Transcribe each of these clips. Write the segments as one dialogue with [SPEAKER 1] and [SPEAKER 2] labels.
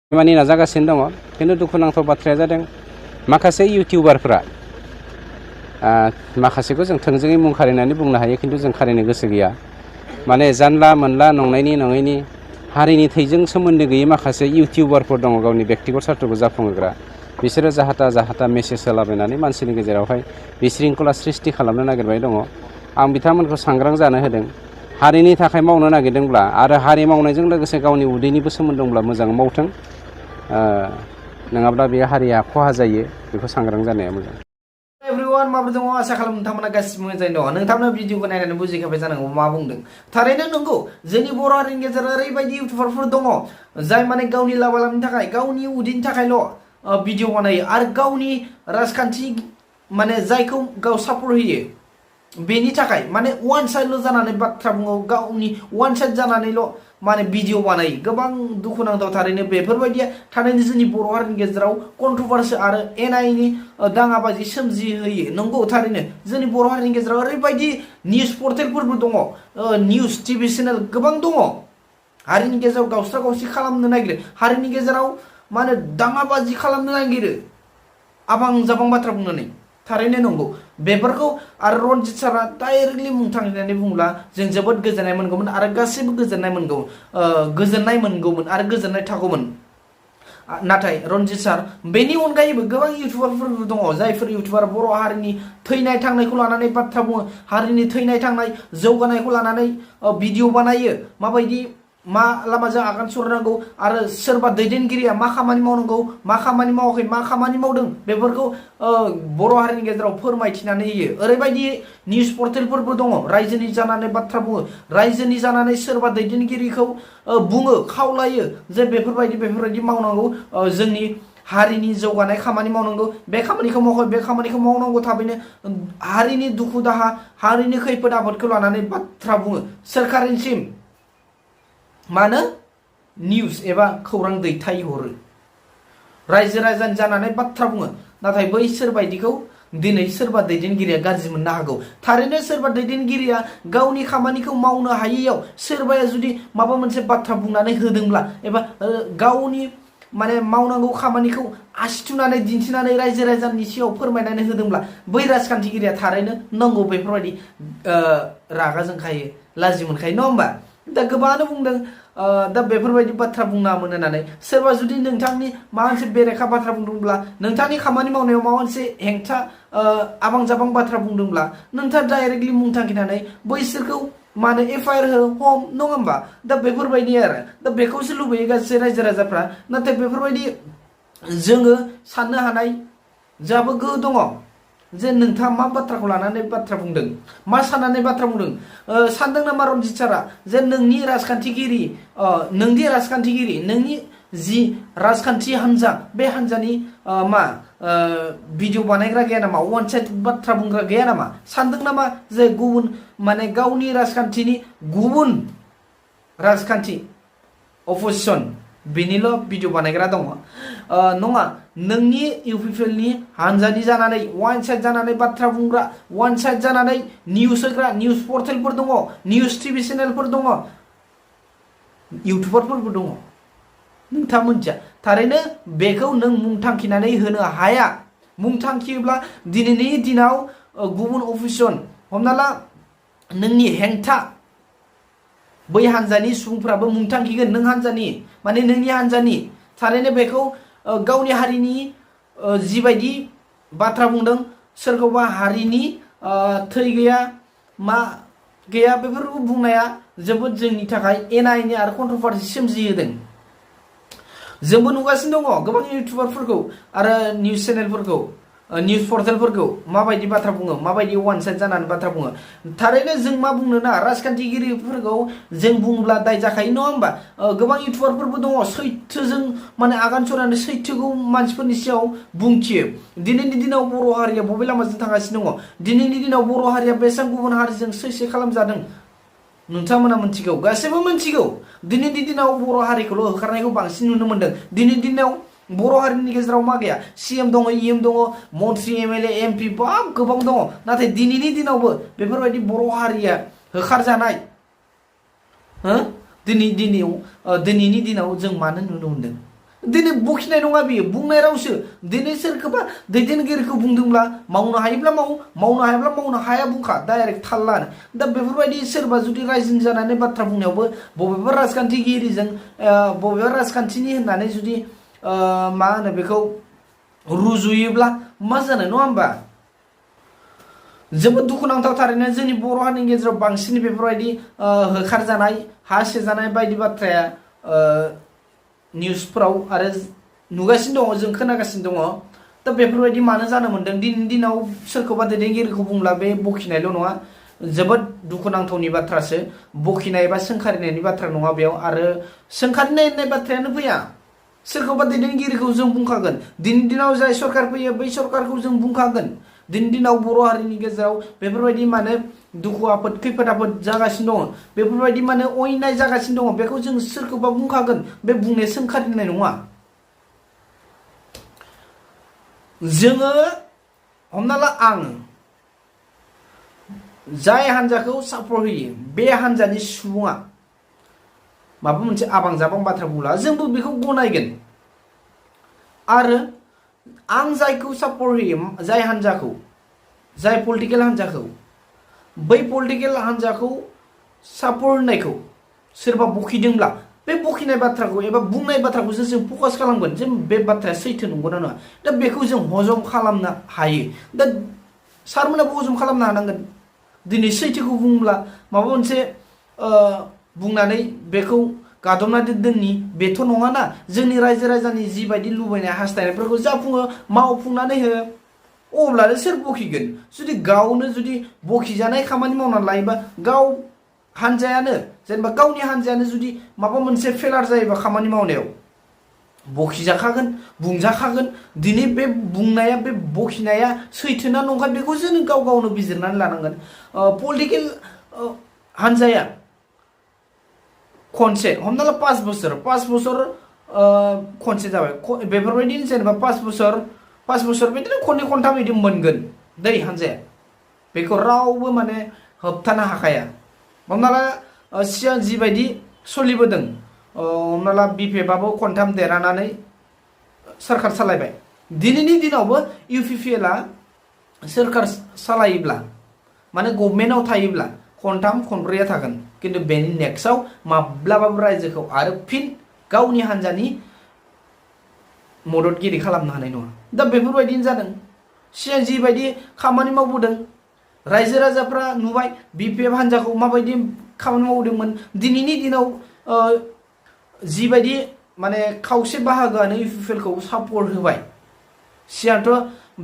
[SPEAKER 1] माने नाजागासिनो दङ खिन्थु दुखुनांथाव बाथ्राया जादों माखासे इउटिउबारफोरा माखासेखौ जों थोंजोङै मुं खारिनानै बुंनो हायो खिन्थु जों खारिनो गोसो गैया माने जानला मोनला नंनायनि नङैनि हारिनि थैजों सोमोन्दो गैयै माखासे इउटिउबारफोर दङ गावनि बेक्तिगत सार्थखौ जाफुंहोग्रा बिसोरो जाहाथा मेसेज होलाबायनानै मानसिनि गेजेरावहाय बिशृंखला सृष्टि खालामनो नागिरबाय दङ आं बिथांमोनखौ सांग्रां जानो होदों हारिनि थाखाय मावनो नागिरदोंब्ला आरो हारि मावनायजों लोगोसे गावनि उदैनिबो सोमोन्दो दंब्ला मोजां मावथों नङाब्ला बे हारिया खहा जायो बेखौ सांग्रां जानाया मोजां
[SPEAKER 2] एभ्रिवान माबोरै दङ आसा खालाम नोंथांमोना गासिबो मोजाङैनो दङ नोंथांमोना भिडिअखौ नायनानै बुजिखाबाय जानांगौ मा बुंदों थारैनो नंगौ जोंनि बर' हारिनि गेजेराव ओरैबायदि इउटिउबारफोर दङ जाय माने गावनि लाबालाबनि थाखाय गावनि उदैनि थाखायल' भिडिअ बानायो आरो गावनि राजखान्थि माने जायखौ गाव सापर्ट होयो बेनि थाखाय माने वान साइडल' जानानै बाथ्रा बुङो गावनि वान साइड जानानैल' माने भिडिअ बानायो गोबां दुखुनांथाव थारैनो बेफोरबायदिया थारैनो जोंनि बर' हारिनि गेजेराव कन्ट्रभार्सि आरो एनायनि दाङाबाजि सोमजिहोयो नंगौ थारैनो जोंनि बर' हारिनि गेजेराव ओरैबायदि निउस पर्टेलफोरबो दङ निउस टिभि चेनेल गोबां दङ हारिनि गेजेराव गावस्रा गावसि खालामनो नागिरो हारिनि गेजेराव मा होनो दाङाबाजि खालामनो नागिरो आबां जाबां बाथ्रा बुंनानै थारैनो नंगौ बेफोरखौ आरो रनजित सारा डाइरेक्टलि मुं थांनानै बुंब्ला जों जोबोद गोजोननाय मोनगौमोन आरो गासैबो गोजोननाय मोनगौमोन आरो गोजोननाय थागौमोन नाथाय रनजित सार बेनि अनगायैबो गोबां इउटिउबारफोरबो दङ जायफोर इउटिउबार बर' हारिनि थैनाय थांनायखौ लानानै बाथ्रा बुङो हारिनि थैनाय थांनाय जौगानायखौ लानानै भिडिअ बानायो माबायदि मा लामाजों आगान सुरनांगौ आरो सोरबा दैदेनगिरिया मा खामानि मावनांगौ मा खामानि मावाखै मा खामानि मावदों बेफोरखौ बर' हारिनि गेजेराव फोरमायथिनानै होयो ओरैबायदि निउस पर्टेलफोरबो दङ रायजोनि जानानै बाथ्रा बुङो रायजोनि जानानै सोरबा दैदेनगिरिखौ बुङो खावलायो जे बेफोरबायदि मावनांगौ जोंनि हारिनि जौगानाय खामानि मावनांगौ बे खामानिखौ मावाखै बे खामानिखौ मावनांगौ थाबैनो हारिनि दुखु दाहा हारिनि खैफोद आफोदखौ लानानै बाथ्रा बुङो सोरखारनिसिम मानो निउस एबा खौरां दैथायहरो रायजो राजानि जानानै बाथ्रा बुङो नाथाय बैसोर बायदिखौ दिनै सोरबा दैदेनगिरिया गाज्रि मोननो हागौ थारैनो सोरबा दैदेनगिरिया गावनि खामानिखौ मावनो हायैयाव सोरबाया जुदि माबा मोनसे बाथ्रा बुंनानै होदोंब्ला एबा गावनि माने मावनांगौ खामानिखौ आसि थुनानै दिन्थिनानै रायजो राजानि सिगाङाव फोरमायनानै होदोंब्ला बै राजखान्थिगिरिया थारैनो नंगौ बेफोरबायदि रागा जोंखायो लाजि मोनखायो नङा होमबा दा गोबाङानो बुंदों दा बेफोरबायदि बाथ्रा बुंनाङामोन होननानै सोरबा जुदि नोंथांनि माबा मोनसे बेरेखा बाथ्रा बुंदोंब्ला नोंथांनि खामानि मावनायाव माबा मोनसे हेंथा आबां जाबां बाथ्रा बुंदोंब्ला नोंथाङा डाइरेक्टलि मुं थांखिनानै बैसोरखौ मानो एफआइआर हम नङा होमबा दा बेफोरबायदि आरो दा बेखौसो लुबैयो गासै रायजो राजाफ्रा नाथाय बेफोरबायदि जोङो साननो हानाय जोंहाबो गोहो दङ जे नोंथाङा मा बाथ्राखौ लानानै बाथ्रा बुंदों मा साननानै बाथ्रा बुंदों सानदों नामा रनजित सारा जे नोंनि राजखान्थिगिरि नोंनि जि राजखान्थि हान्जा बे हान्जानि मा भिडिअ बानायग्रा गैया नामा वान साइड बाथ्रा बुंग्रा गैया नामा सानदों नामा जे गुबुन माने गावनि राजखान्थिनि गुबुन राजखान्थि अपोजिसन बेनिल' भिडिअ बानायग्रा दङ नङा नोंनि इउपिपिएलनि हान्जानि जानानै वान साइड जानानै बाथ्रा बुंग्रा वान साइड जानानै निउस होग्रा निउस पर्टेलफोर दङ निउस टिभि चेनेलफोर दङ इउटिउबारफोरबो दङ नोंथाङा मोनथिया थारैनो बेखौ नों मुं थांखिनानै होनो हाया मुं थांखियोब्ला दिनैनि दिनाव गुबुन अफिसन हमना ला नोंनि हेंथा बै हान्जानि सुबुंफ्राबो मुं थांखिगोन नों हान्जानि माने नोंनि हान्जानि थारैनो बेखौ गावनि हारिनि जिबायदि बाथ्रा बुंदों सोरखौबा हारिनि थै गैया मा गैया बेफोरखौ बुंनाया जोबोद जोंनि थाखाय एना एनि आरो कन्ट्रभार्सि सोमजिहोदों जोंबो नुगासिनो दङ गोबां इउटिउबारफोरखौ आरो निउस चेनेलफोरखौ निउस पर्टेलफोरखौ माबायदि बाथ्रा बुङो माबायदि वान साइड जानानै बाथ्रा बुङो थारैनो जों मा बुंनो ना राजखान्थिगिरिफोरखौ जों बुंब्ला दाय जाखायो नङा होमबा गोबां इउटिउबारफोरबो दङ सैथोजों माने आगान सुरनानै सैथोखौ मानसिफोरनि सिगाङाव बुंथियो दिनैनि दिनाव बर' हारिया बबे लामाजों थांगासिनो दङ दिनैनि दिनाव बर' हारिया बेसेबां गुबुन हारिजों सैसे खालामजादों नोंथांमोना मिथिगौ गासैबो मिथिगौ दिनैनि दिनाव बर' हारिखौल' होखारनायखौ बांसिन नुनो मोनदों दिनैनि दिनाव बर' हारिनि गेजेराव मा गैया सीएम दङ इएम दङ मन्त्रि एमएलए एमपि बा गोबां दङ नाथाय दिनैनि दिनावबो बेफोरबायदि बर' हारिया होखारजानाय दिनैनि दिनाव जों मानो नुनो मोनदों दिनै बखिनाय नङा बियो बुंनाय रावसो दिनै सोरखौबा दैदेनगिरिखौ बुंदोंब्ला मावनो हायोब्ला मावनो हायाब्ला मावनो हाया बुंखा डाइरेक्ट थाल लानो दा बेफोरबायदि सोरबा जुदि रायजो जानानै बाथ्रा बुंनायावबो बबेबा राजखान्थिगिरिजों बबेबा राजखान्थिनि होननानै जुदि मा होनो बेखौ रुजुयोब्ला मा जानो नङा होमबा जोबोद दुखुनांथाव थारैनो जोंनि बर' हारिनि गेजेराव बांसिन बेफोरबायदि होखारजानाय हा सेजानाय बायदि बाथ्राया निउसफोराव आरो नुगासिनो दङ जों खोनागासिनो दङ दा बेफोरबायदि मानो जानो मोन्दों दिनैनि दिनाव सोरखौबा दैदेनगिरिखौ बुंब्ला बे बखिनायल' नङा जोबोद दुखुनांथावनि बाथ्रासो बखिनाय एबा सोंखारिनायनि बाथ्रा नङा बेयाव आरो सोंखारिनाय होननाय बाथ्रायानो फैया सोरखौबा दैदेनगिरिखौ जों बुंखागोन दिनैनि दिनाव जाय सरकार फैयो बै सरकारखौ जों बुंखागोन दिनैनि दिनाव बर' हारिनि गेजेराव बेफोरबायदि माने दुखु आफोद खैफोद आफोद जागासिनो दङ बेफोरबायदि माने अयनाय जागासिनो दङ बेखौ जों सोरखौबा बुंखागोन बे बुंनाया सोंखारिनाय नङा जोङो हमना ला आं जाय हान्जाखौ सापर्ट होयो बे हान्जानि सुबुङा माबा मोनसे आबां जाबां बाथ्रा बुंब्ला जोंबो बेखौ गनायगोन आरो आं जायखौ सापर्ट होयो जाय हान्जाखौ जाय पलिटिकेल हान्जाखौ बै पलिटिकेल हान्जाखौ सापर्ट होनायखौ सोरबा बखिदोंब्ला बे बखिनाय बाथ्राखौ एबा बुंनाय बाथ्राखौसो जों फकास खालामगोन जे बे बाथ्राया सैथो नंगौना नङा दा बेखौ जों हजम खालामनो हायो दा सारमोनाबो हजम खालामनो हानांगोन दिनै सैथोखौ बुंब्ला माबा मोनसे बुंनानै बेखौ गादबना दोननि बेथ' नङाना जोंनि रायजो राजानि जिबायदि लुबैनाय हास्थायनायफोरखौ जाफुङो मावफुंनानै हो अब्लानो सोर बखिगोन जुदि गावनो जुदि बखिजानाय खामानि मावनानै लायोबा गाव हान्जायानो जेनेबा गावनि हान्जायानो जुदि माबा मोनसे फेलार जायोबा खामानि मावनायाव बखिजाखागोन बुंजाखागोन दिनै बे बुंनाया बे बखिनाया सैथोना नंखा बेखौ जों गाव गावनो बिजिरनानै लानांगोन पलिटिकेल हान्जाया खनसे हमना ला 5 बोसोर खनसे जाबाय बेफोरबायदि जेनेबा 5 बोसोर बिदिनो खननै खनथाम बिदि मोनगोन दै हान्जाया बेखौ रावबो माने होबथानो हाखाया हमना ला सिगां जिबायदि सोलिबोदों हमना ला बिपिएफआबो खनथाम देरहानानै सोरखार सालायबाय दिनैनि दिनावबो इउपिपिएलआ सोरखार सालायोब्ला माने गभर्नमेन्टआव थायोब्ला खनथाम खनब्रैया थागोन किन्तु बेनि नेक्स्टआव माब्लाबाबो रायजोखौ आरो फिन गावनि हान्जानि मददगिरि खालामनो हानाय नङा दा बेफोरबायदिनो जादों सिगां जिबायदि खामानि मावबोदों रायजो राजाफ्रा नुबाय बिपिएफ हान्जाखौ माबायदि खामानि मावदोंमोन दिनैनि दिनाव जिबायदि माने खावसे बाहागोआनो इउपिपिएलखौ सापर्ट होबाय सिगांथ'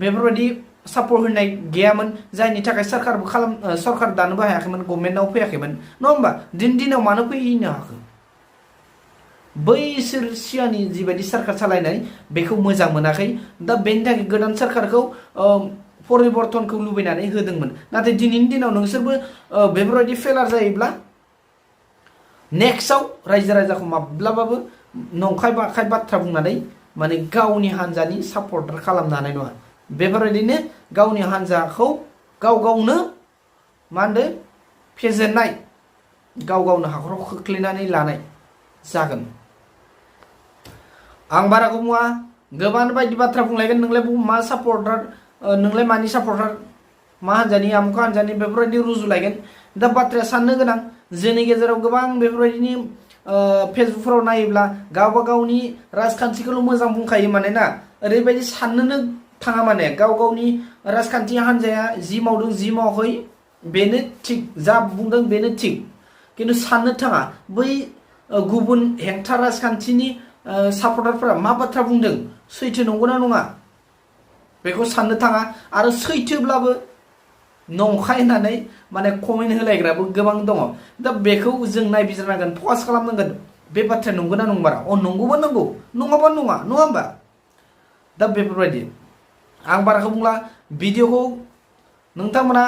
[SPEAKER 2] बेफोरबायदि सापर्ट होनाय गैयामोन जायनि थाखाय सरकार दानोबो हायाखैमोन गभर्नमेन्टआव फैयाखैमोन नङा होमबा दिनैनि दिनाव मानो फैनो हाखो बैसोर सिगांनि जिबायदि सरकार सालायनाय बेखौ मोजां मोनाखै दा बेनि थाखाय गोदान सरकारखौ परिबर्तनखौ लुबैनानै होदोंमोन नाथाय दिनैनि दिनाव नोंसोरबो बेफोरबायदि फेलार जायोब्ला नेक्स्टआव रायजो राजाखौ माब्लाबाबो नंखाय बाखाय बाथ्रा बुंनानै माने गावनि हान्जानि सापर्टार खालामनो हानाय नङा बेफोरबायदिनो गावनि हान्जाखौ गाव गावनो मा होनदों फेजेननाय गाव गावनो हाखराव खोख्लैनानै लानाय जागोन आं बाराखौ बुङा गोबां बायदि बाथ्रा बुंलायगोन नोंलाय मा सापर्टार नोंलाय मानि सापर्टार मा हान्जानि आमुख हान्जानि बेफोरबायदि रुजुलायगोन दा बाथ्राया साननो गोनां जोंनि गेजेराव गोबां बेफोरबायदिनि फेसबुकफोराव नायोब्ला गावबा गावनि राजखान्थिखौल' मोजां बुंखायो माने ना ओरैबायदि साननोनो थाङा माने गाव गावनि राजखान्थि हान्जाया जि मावदों जि मावाखै बेनो थिग जा बुंदों बेनो थिग किन्तु साननो थाङा बै गुबुन हेंथा राजखान्थिनि सापर्टारफोरा मा बाथ्रा बुंदों सैथो नंगौना नङा बेखौ साननो थाङा आरो सैथोब्लाबो नंखाय होननानै माने कमेन्ट होलायग्राबो गोबां दङ दा बेखौ जों नायबिजिरनांगोन फकास खालामनांगोन बे बाथ्राया नंगौना नंमारा नंगौबा नंगौ नङाबा नङा नङा होमबा दा बेफोरबायदि आं बाराखौ बुंला भिडिअखौ नोंथांमोना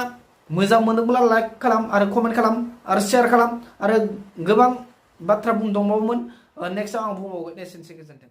[SPEAKER 2] मोजां मोनोब्ला लाइक खालाम आरो कमेन्ट खालाम आरो शेयार खालाम आरो गोबां बाथ्रा बुंदोंबावोमोन नेक्स्टआव आं बुंबावगोन एसेनोसै गोजोन्थों